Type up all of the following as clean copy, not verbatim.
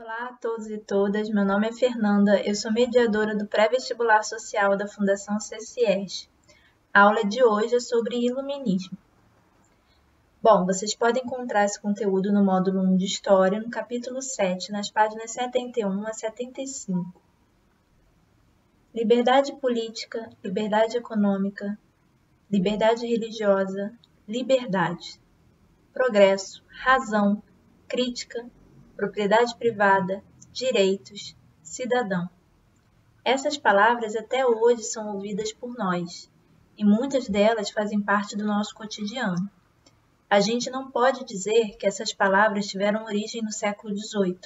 Olá a todos e todas, meu nome é Fernanda, eu sou mediadora do pré-vestibular social da Fundação CCS. A aula de hoje é sobre iluminismo. Bom, vocês podem encontrar esse conteúdo no módulo 1 de História, no capítulo 7, nas páginas 71 a 75. Liberdade política, liberdade econômica, liberdade religiosa, liberdade, progresso, razão, crítica, propriedade privada, direitos, cidadão. Essas palavras até hoje são ouvidas por nós, e muitas delas fazem parte do nosso cotidiano. A gente não pode dizer que essas palavras tiveram origem no século XVIII,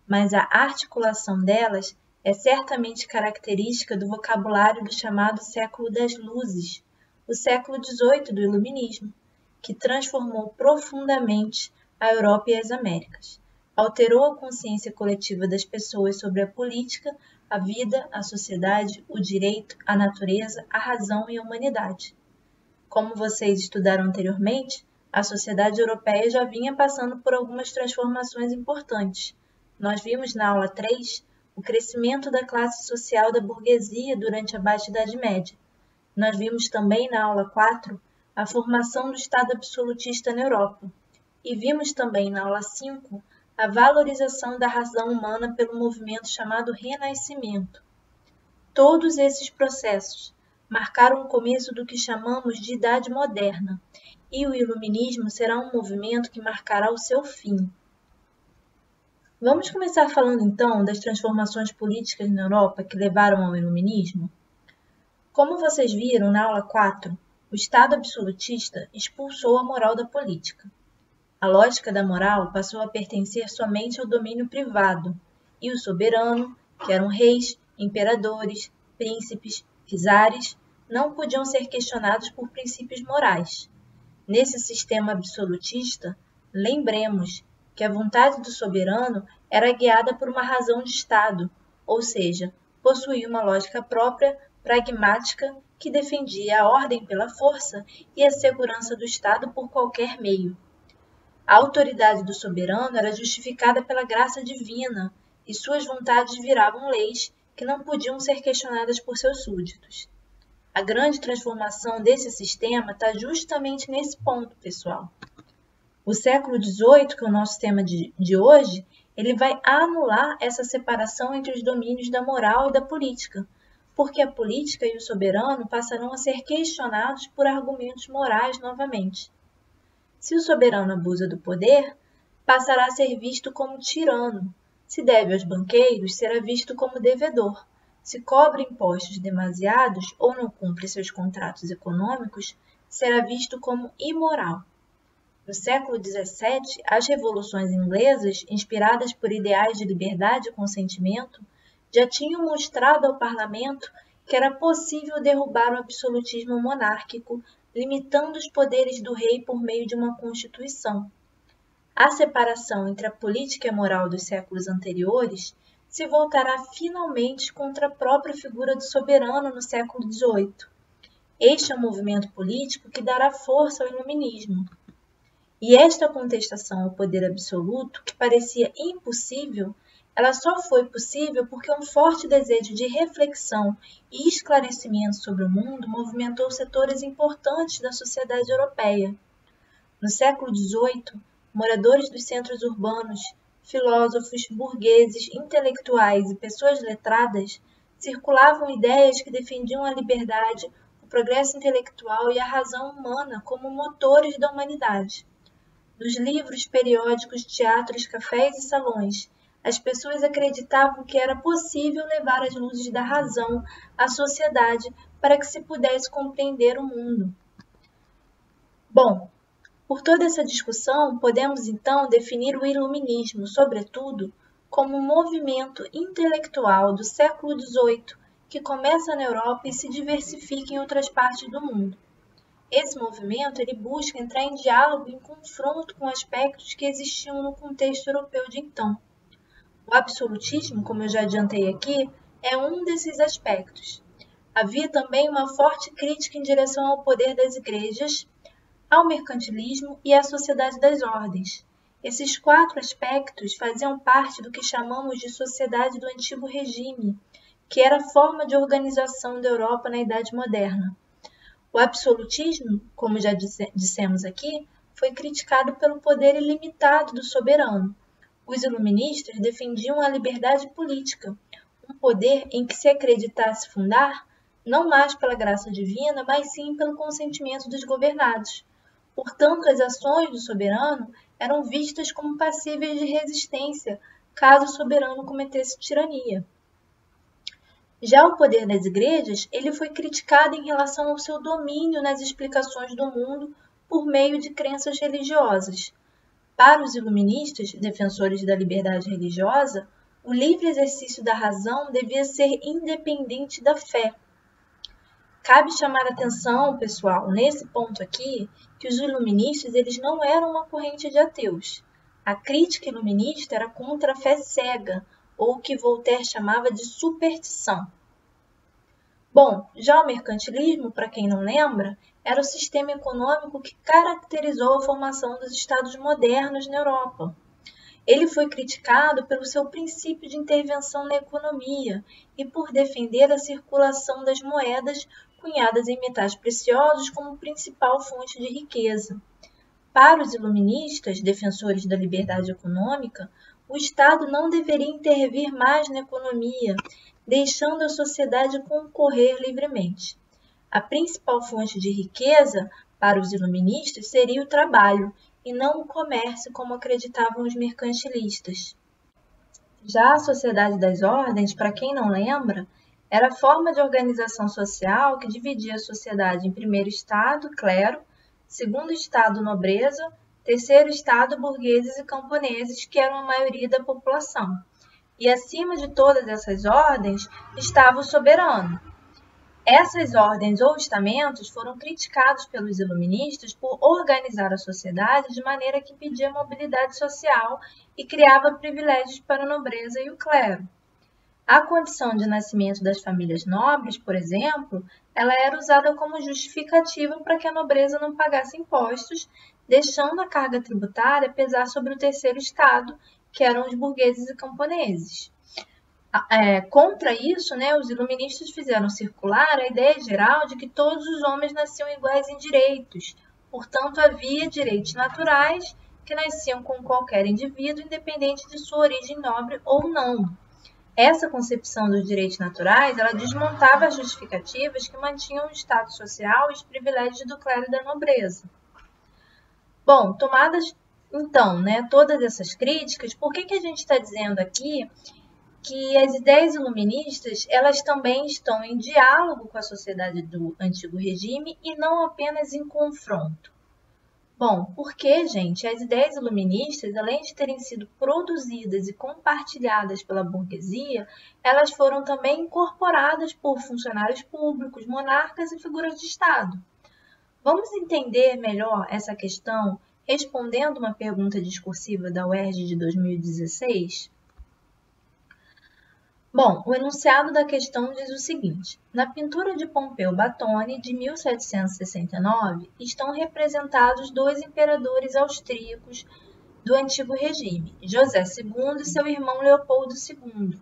mas a articulação delas é certamente característica do vocabulário do chamado século das luzes, o século XVIII do iluminismo, que transformou profundamente a Europa e as Américas. Alterou a consciência coletiva das pessoas sobre a política, a vida, a sociedade, o direito, a natureza, a razão e a humanidade. Como vocês estudaram anteriormente, a sociedade europeia já vinha passando por algumas transformações importantes. Nós vimos na aula 3 o crescimento da classe social da burguesia durante a Baixa Idade Média. Nós vimos também na aula 4 a formação do Estado absolutista na Europa. E vimos também na aula 5 a valorização da razão humana pelo movimento chamado Renascimento. Todos esses processos marcaram o começo do que chamamos de Idade Moderna, e o Iluminismo será um movimento que marcará o seu fim. Vamos começar falando então das transformações políticas na Europa que levaram ao Iluminismo? Como vocês viram na aula 4, o Estado absolutista expulsou a moral da política. A lógica da moral passou a pertencer somente ao domínio privado, e o soberano, que eram reis, imperadores, príncipes, czares, não podiam ser questionados por princípios morais. Nesse sistema absolutista, lembremos que a vontade do soberano era guiada por uma razão de Estado, ou seja, possuía uma lógica própria, pragmática, que defendia a ordem pela força e a segurança do Estado por qualquer meio. A autoridade do soberano era justificada pela graça divina, e suas vontades viravam leis que não podiam ser questionadas por seus súditos. A grande transformação desse sistema está justamente nesse ponto, pessoal. O século XVIII, que é o nosso tema de hoje, ele vai anular essa separação entre os domínios da moral e da política, porque a política e o soberano passarão a ser questionados por argumentos morais novamente. Se o soberano abusa do poder, passará a ser visto como tirano. Se deve aos banqueiros, será visto como devedor. Se cobra impostos demasiados ou não cumpre seus contratos econômicos, será visto como imoral. No século XVII, as revoluções inglesas, inspiradas por ideais de liberdade e consentimento, já tinham mostrado ao parlamento que era possível derrubar o absolutismo monárquico, limitando os poderes do rei por meio de uma constituição. A separação entre a política e a moral dos séculos anteriores se voltará finalmente contra a própria figura do soberano no século XVIII. Este é um movimento político que dará força ao iluminismo. E esta contestação ao poder absoluto, que parecia impossível, ela só foi possível porque um forte desejo de reflexão e esclarecimento sobre o mundo movimentou setores importantes da sociedade europeia. No século XVIII, moradores dos centros urbanos, filósofos, burgueses, intelectuais e pessoas letradas circulavam ideias que defendiam a liberdade, o progresso intelectual e a razão humana como motores da humanidade. Nos livros, periódicos, teatros, cafés e salões, as pessoas acreditavam que era possível levar as luzes da razão à sociedade para que se pudesse compreender o mundo. Bom, por toda essa discussão, podemos então definir o iluminismo, sobretudo, como um movimento intelectual do século XVIII que começa na Europa e se diversifica em outras partes do mundo. Esse movimento ele busca entrar em diálogo e em confronto com aspectos que existiam no contexto europeu de então. O absolutismo, como eu já adiantei aqui, é um desses aspectos. Havia também uma forte crítica em direção ao poder das igrejas, ao mercantilismo e à sociedade das ordens. Esses 4 aspectos faziam parte do que chamamos de sociedade do antigo regime, que era a forma de organização da Europa na Idade Moderna. O absolutismo, como já dissemos aqui, foi criticado pelo poder ilimitado do soberano. Os iluministas defendiam a liberdade política, um poder em que se acreditasse fundar não mais pela graça divina, mas sim pelo consentimento dos governados. Portanto, as ações do soberano eram vistas como passíveis de resistência caso o soberano cometesse tirania. Já o poder das igrejas, ele foi criticado em relação ao seu domínio nas explicações do mundo por meio de crenças religiosas. Para os iluministas, defensores da liberdade religiosa, o livre exercício da razão devia ser independente da fé. Cabe chamar a atenção, pessoal, nesse ponto aqui, que os iluministas eles não eram uma corrente de ateus. A crítica iluminista era contra a fé cega, ou o que Voltaire chamava de superstição. Bom, já o mercantilismo, para quem não lembra, era o sistema econômico que caracterizou a formação dos estados modernos na Europa. Ele foi criticado pelo seu princípio de intervenção na economia e por defender a circulação das moedas cunhadas em metais preciosos como principal fonte de riqueza. Para os iluministas, defensores da liberdade econômica, o Estado não deveria intervir mais na economia, deixando a sociedade concorrer livremente. A principal fonte de riqueza para os iluministas seria o trabalho, e não o comércio, como acreditavam os mercantilistas. Já a Sociedade das Ordens, para quem não lembra, era a forma de organização social que dividia a sociedade em primeiro estado, clero, segundo estado, nobreza, terceiro estado, burgueses e camponeses, que eram a maioria da população. E acima de todas essas ordens estava o soberano. Essas ordens ou estamentos foram criticados pelos iluministas por organizar a sociedade de maneira que impedia a mobilidade social e criava privilégios para a nobreza e o clero. A condição de nascimento das famílias nobres, por exemplo, ela era usada como justificativa para que a nobreza não pagasse impostos, deixando a carga tributária pesar sobre o terceiro estado, que eram os burgueses e camponeses. Contra isso, os iluministas fizeram circular a ideia geral de que todos os homens nasciam iguais em direitos. Portanto, havia direitos naturais que nasciam com qualquer indivíduo, independente de sua origem nobre ou não. Essa concepção dos direitos naturais, ela desmontava as justificativas que mantinham o status social e os privilégios do clero e da nobreza. Bom, tomadas, então, todas essas críticas, por que a gente está dizendo aqui que as ideias iluministas, elas também estão em diálogo com a sociedade do antigo regime e não apenas em confronto? Bom, porque, gente, as ideias iluministas, além de terem sido produzidas e compartilhadas pela burguesia, elas foram também incorporadas por funcionários públicos, monarcas e figuras de Estado. Vamos entender melhor essa questão respondendo uma pergunta discursiva da UERJ de 2016? Bom, o enunciado da questão diz o seguinte: na pintura de Pompeu Batoni, de 1769, estão representados 2 imperadores austríacos do antigo regime, José II e seu irmão Leopoldo II.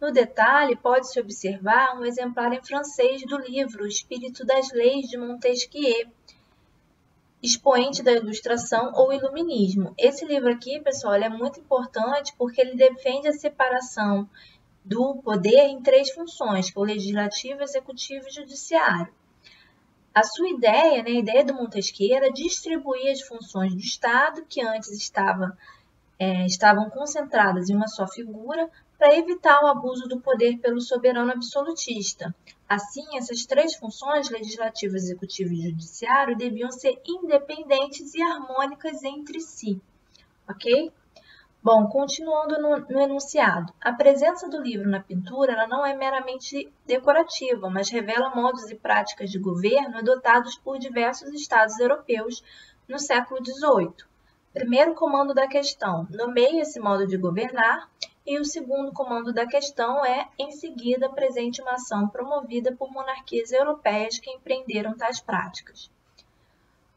No detalhe, pode-se observar um exemplar em francês do livro O Espírito das Leis, de Montesquieu, expoente da Ilustração ou Iluminismo. Esse livro aqui, pessoal, é muito importante porque ele defende a separação do poder em 3 funções, que é o legislativo, executivo e judiciário. A sua ideia, a ideia do Montesquieu, era distribuir as funções do Estado, que antes estavam concentradas em uma só figura, para evitar o abuso do poder pelo soberano absolutista. Assim, essas 3 funções, legislativo, executivo e judiciário, deviam ser independentes e harmônicas entre si. Ok? Bom, continuando no enunciado, a presença do livro na pintura ela não é meramente decorativa, mas revela modos e práticas de governo adotados por diversos estados europeus no século XVIII. Primeiro comando da questão nomeia esse modo de governar e o segundo comando da questão é, em seguida, presente uma ação promovida por monarquias europeias que empreenderam tais práticas.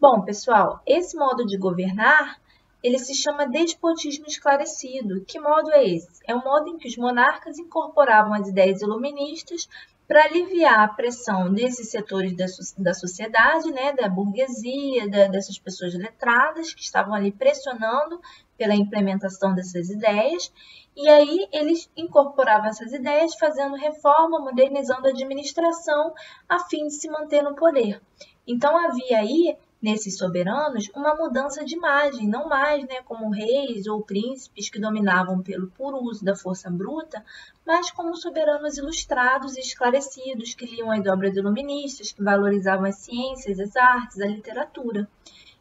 Bom, pessoal, esse modo de governar ele se chama despotismo esclarecido. Que modo é esse? É um modo em que os monarcas incorporavam as ideias iluministas para aliviar a pressão desses setores da sociedade, né, da burguesia, dessas pessoas letradas que estavam ali pressionando pela implementação dessas ideias, e aí eles incorporavam essas ideias fazendo reforma, modernizando a administração a fim de se manter no poder. Então havia aí, nesses soberanos, uma mudança de imagem, não mais, né, como reis ou príncipes que dominavam pelo puro uso da força bruta, mas como soberanos ilustrados e esclarecidos, que liam as obras iluministas, que valorizavam as ciências, as artes, a literatura.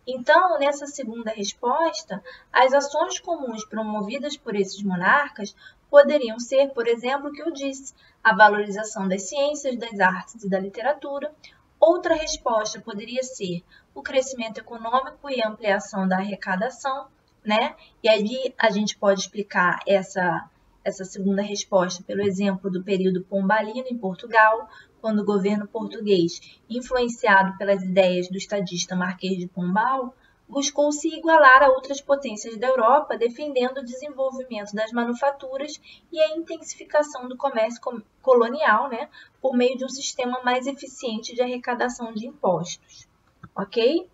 Então, nessa segunda resposta, as ações comuns promovidas por esses monarcas poderiam ser, por exemplo, o que eu disse, a valorização das ciências, das artes e da literatura. Outra resposta poderia ser o crescimento econômico e a ampliação da arrecadação, né? E aí a gente pode explicar essa segunda resposta pelo exemplo do período pombalino em Portugal, quando o governo português, influenciado pelas ideias do estadista Marquês de Pombal, buscou se igualar a outras potências da Europa, defendendo o desenvolvimento das manufaturas e a intensificação do comércio colonial, né, por meio de um sistema mais eficiente de arrecadação de impostos. Ok?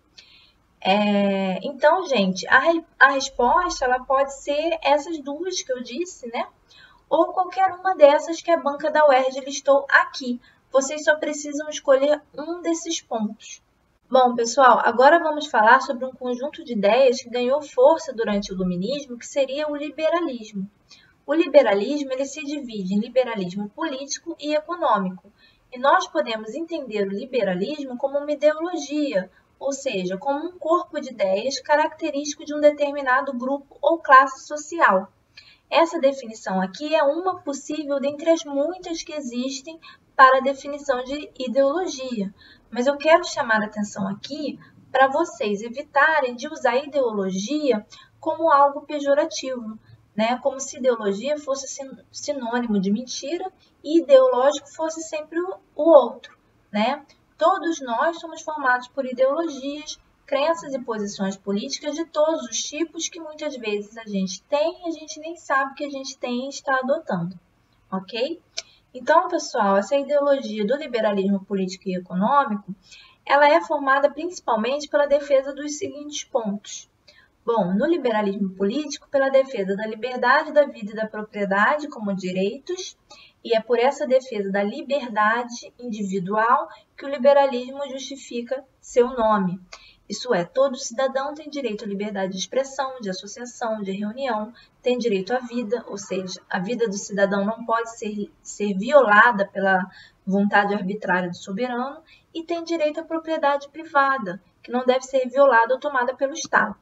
Então, gente, a resposta ela pode ser essas duas que eu disse, né? Ou qualquer uma dessas que a banca da UERJ listou aqui. Vocês só precisam escolher um desses pontos. Bom, pessoal, agora vamos falar sobre um conjunto de ideias que ganhou força durante o Iluminismo, que seria o liberalismo. O liberalismo ele se divide em liberalismo político e econômico. E nós podemos entender o liberalismo como uma ideologia, ou seja, como um corpo de ideias característico de um determinado grupo ou classe social. Essa definição aqui é uma possível dentre as muitas que existem para a definição de ideologia, mas eu quero chamar a atenção aqui para vocês evitarem de usar ideologia como algo pejorativo, né? Como se ideologia fosse sinônimo de mentira e ideológico fosse sempre o outro, né? Todos nós somos formados por ideologias, crenças e posições políticas de todos os tipos que muitas vezes a gente tem e a gente nem sabe que a gente tem e está adotando, ok? Então, pessoal, essa ideologia do liberalismo político e econômico, ela é formada principalmente pela defesa dos seguintes pontos. Bom, no liberalismo político, pela defesa da liberdade da vida e da propriedade como direitos, e é por essa defesa da liberdade individual que o liberalismo justifica seu nome. Isso é, todo cidadão tem direito à liberdade de expressão, de associação, de reunião, tem direito à vida, ou seja, a vida do cidadão não pode ser violada pela vontade arbitrária do soberano, e tem direito à propriedade privada, que não deve ser violada ou tomada pelo Estado.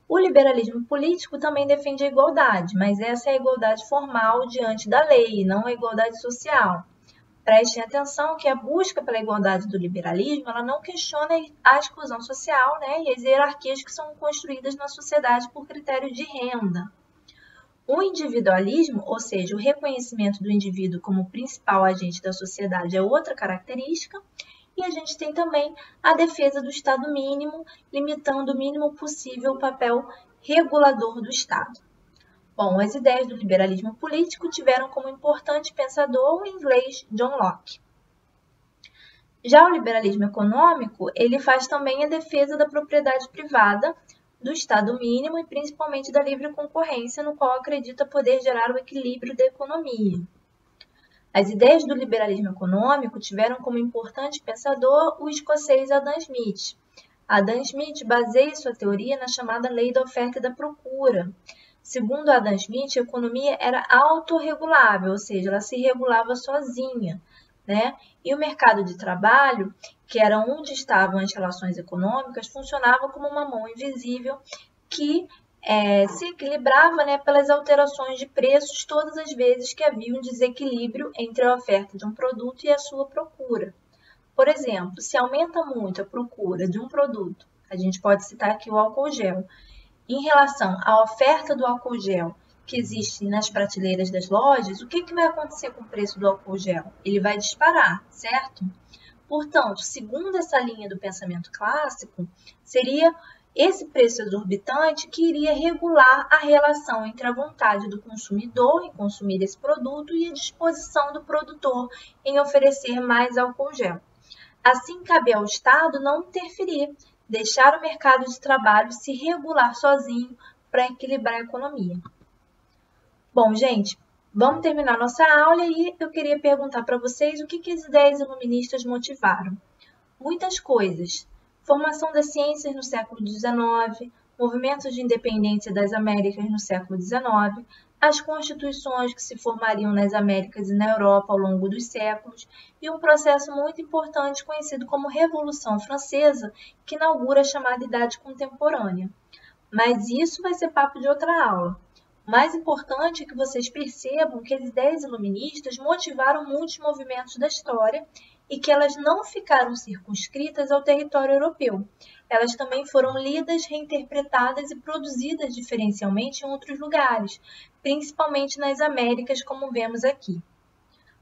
O liberalismo político também defende a igualdade, mas essa é a igualdade formal diante da lei, não a igualdade social. Prestem atenção que a busca pela igualdade do liberalismo ela não questiona a exclusão social, né, e as hierarquias que são construídas na sociedade por critério de renda. O individualismo, ou seja, o reconhecimento do indivíduo como principal agente da sociedade é outra característica. E a gente tem também a defesa do Estado mínimo, limitando o mínimo possível o papel regulador do Estado. Bom, as ideias do liberalismo político tiveram como importante pensador o inglês John Locke. Já o liberalismo econômico, ele faz também a defesa da propriedade privada, do Estado mínimo e principalmente da livre concorrência, no qual acredita poder gerar o equilíbrio da economia. As ideias do liberalismo econômico tiveram como importante pensador o escocês Adam Smith. Adam Smith baseia sua teoria na chamada lei da oferta e da procura. Segundo Adam Smith, a economia era autorregulável, ou seja, ela se regulava sozinha, né? E o mercado de trabalho, que era onde estavam as relações econômicas, funcionava como uma mão invisível que se equilibrava, né, pelas alterações de preços todas as vezes que havia um desequilíbrio entre a oferta de um produto e a sua procura. Por exemplo, se aumenta muito a procura de um produto, a gente pode citar aqui o álcool gel, em relação à oferta do álcool gel que existe nas prateleiras das lojas, o que vai acontecer com o preço do álcool gel? Ele vai disparar, certo? Portanto, segundo essa linha do pensamento clássico, seria Esse preço exorbitante que iria regular a relação entre a vontade do consumidor em consumir esse produto e a disposição do produtor em oferecer mais álcool gel. Assim, cabe ao Estado não interferir, deixar o mercado de trabalho se regular sozinho para equilibrar a economia. Bom, gente, vamos terminar nossa aula e eu queria perguntar para vocês o que as ideias iluministas motivaram. Muitas coisas. Formação das ciências no século XIX, movimentos de independência das Américas no século XIX, as constituições que se formariam nas Américas e na Europa ao longo dos séculos, e um processo muito importante conhecido como Revolução Francesa, que inaugura a chamada Idade Contemporânea. Mas isso vai ser papo de outra aula. O mais importante é que vocês percebam que as ideias iluministas motivaram muitos movimentos da história e que elas não ficaram circunscritas ao território europeu. Elas também foram lidas, reinterpretadas e produzidas diferencialmente em outros lugares, principalmente nas Américas, como vemos aqui.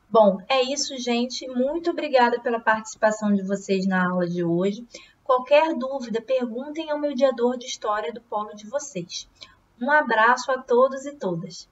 Bom, é isso, gente. Muito obrigada pela participação de vocês na aula de hoje. Qualquer dúvida, perguntem ao mediador de história do polo de vocês. Um abraço a todos e todas.